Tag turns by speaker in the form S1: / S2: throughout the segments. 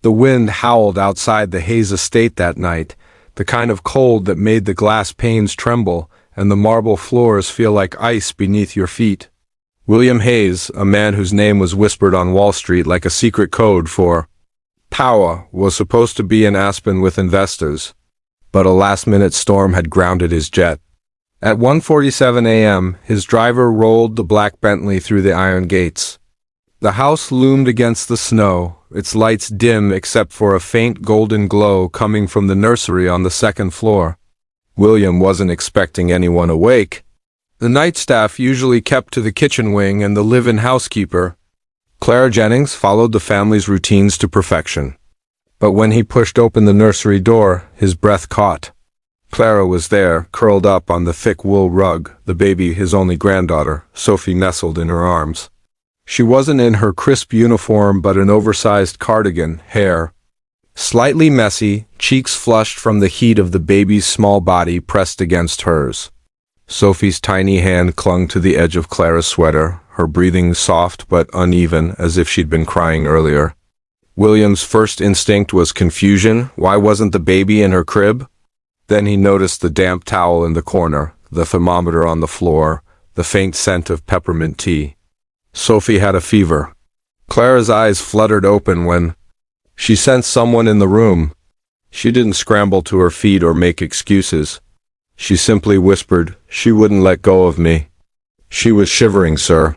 S1: The wind howled outside the Hayes estate that night, the kind of cold that made the glass panes tremble and the marble floors feel like ice beneath your feet. William Hayes, a man whose name was whispered on Wall Street like a secret code for power, was supposed to be in Aspen with investors, but a last-minute storm had grounded his jet. At 1:47 a.m., his driver rolled the black Bentley through the iron gates. The house loomed against the snow, its lights dim except for a faint golden glow coming from the nursery on the second floor. William wasn't expecting anyone awake. The night staff usually kept to the kitchen wing and the live-in housekeeper, Clara Jennings, followed the family's routines to perfection. But when he pushed open the nursery door, his breath caught. Clara was there, curled up on the thick wool rug, the baby, his only granddaughter, Sophie, nestled in her arms. She wasn't in her crisp uniform but an oversized cardigan, hair slightly messy, cheeks flushed from the heat of the baby's small body pressed against hers. Sophie's tiny hand clung to the edge of Clara's sweater, her breathing soft but uneven as if she'd been crying earlier. William's first instinct was confusion. Why wasn't the baby in her crib? Then he noticed the damp towel in the corner, the thermometer on the floor, the faint scent of peppermint tea. Sophie had a fever. Clara's eyes fluttered open when she sensed someone in the room. She didn't scramble to her feet or make excuses. She simply whispered, "She wouldn't let go of me." "She was shivering, sir.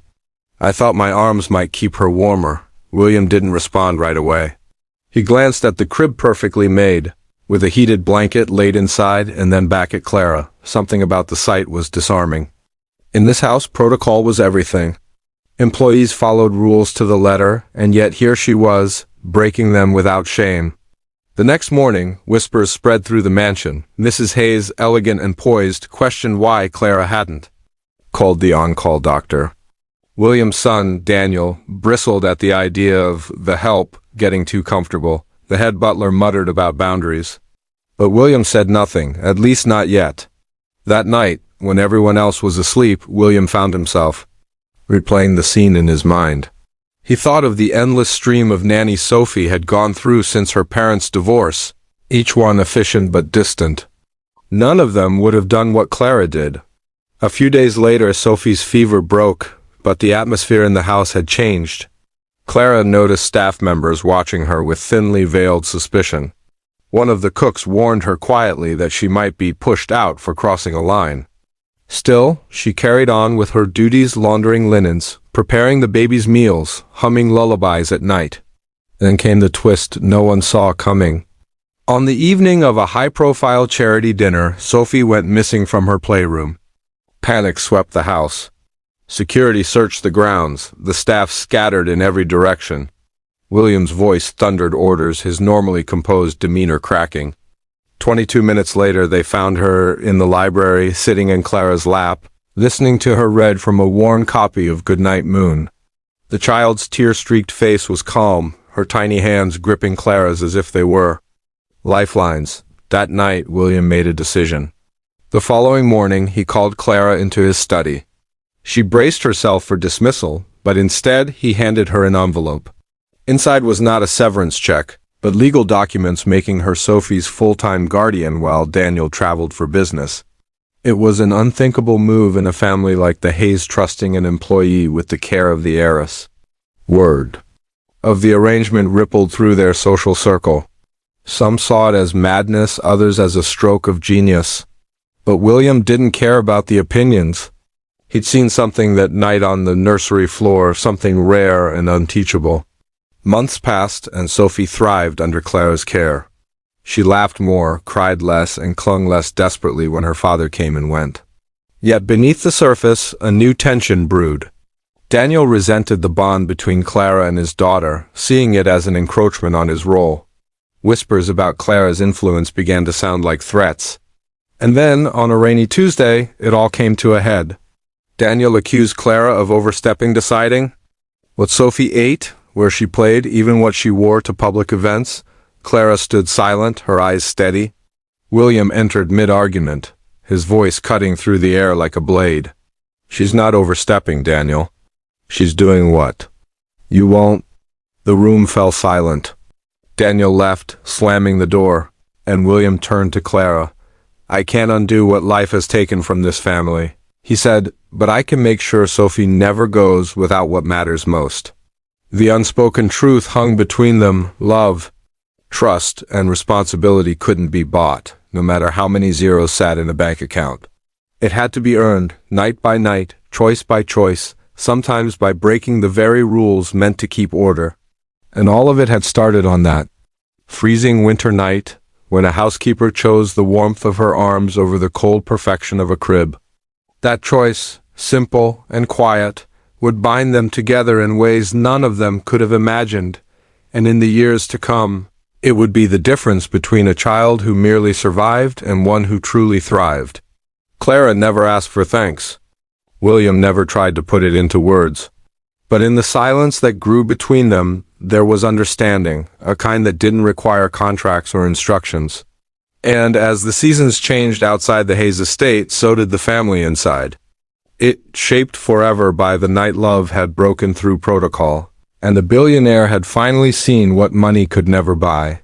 S1: I thought my arms might keep her warmer." William didn't respond right away. He glanced at the crib perfectly made, with a heated blanket laid inside, and then back at Clara. Something about the sight was disarming. In this house, protocol was everything. Employees followed rules to the letter, and yet here she was, breaking them without shame. The next morning, whispers spread through the mansion. Mrs. Hayes, elegant and poised, questioned why Clara hadn't called the on-call doctor. William's son, Daniel, bristled at the idea of the help getting too comfortable. The head butler muttered about boundaries. But William said nothing, at least not yet. That night, when everyone else was asleep, William found himself replaying the scene in his mind. He thought of the endless stream of nanny Sophie had gone through since her parents' divorce, each one efficient but distant. None of them would have done what Clara did. A few days later, Sophie's fever broke, but the atmosphere in the house had changed. Clara noticed staff members watching her with thinly veiled suspicion. One of the cooks warned her quietly that she might be pushed out for crossing a line. Still, she carried on with her duties, laundering linens, preparing the baby's meals, humming lullabies at night. Then came the twist no one saw coming. On the evening of a high-profile charity dinner, Sophie went missing from her playroom. Panic swept the house. Security searched the grounds, the staff scattered in every direction. William's voice thundered orders, his normally composed demeanor cracking. 22 minutes later, they found her in the library, sitting in Clara's lap, listening to her read from a worn copy of Goodnight Moon. The child's tear-streaked face was calm, her tiny hands gripping Clara's as if they were lifelines. That night, William made a decision. The following morning, he called Clara into his study. She braced herself for dismissal, but instead he handed her an envelope. Inside was not a severance check, but legal documents making her Sophie's full-time guardian while Daniel traveled for business. It was an unthinkable move in a family like the Hayes trusting an employee with the care of the heiress. Word of the arrangement rippled through their social circle. Some saw it as madness, others as a stroke of genius. But William didn't care about the opinions. He'd seen something that night on the nursery floor, something rare and unteachable. Months passed, and Sophie thrived under Clara's care. She laughed more, cried less, and clung less desperately when her father came and went. Yet beneath the surface, a new tension brewed. Daniel resented the bond between Clara and his daughter, seeing it as an encroachment on his role. Whispers about Clara's influence began to sound like threats. And then, on a rainy Tuesday, it all came to a head. Daniel accused Clara of overstepping, deciding what Sophie ate, where she played, even what she wore to public events. Clara stood silent, her eyes steady. William entered mid-argument, his voice cutting through the air like a blade. "She's not overstepping, Daniel. She's doing what? You won't?" The room fell silent. Daniel left, slamming the door, and William turned to Clara. I can't undo what life has taken from this family, he said, but I can make sure Sophie never goes without what matters most. The unspoken truth hung between them: love, trust, and responsibility couldn't be bought, no matter how many zeros sat in a bank account. It had to be earned, night by night, choice by choice, sometimes by breaking the very rules meant to keep order. And all of it had started on that freezing winter night, when a housekeeper chose the warmth of her arms over the cold perfection of a crib. That choice, simple and quiet, would bind them together in ways none of them could have imagined, and in the years to come, it would be the difference between a child who merely survived and one who truly thrived. Clara never asked for thanks. William never tried to put it into words. But in the silence that grew between them, there was understanding, a kind that didn't require contracts or instructions. And as the seasons changed outside the Hayes estate, so did the family inside. It, shaped forever by the night love had broken through protocol, and the billionaire had finally seen what money could never buy.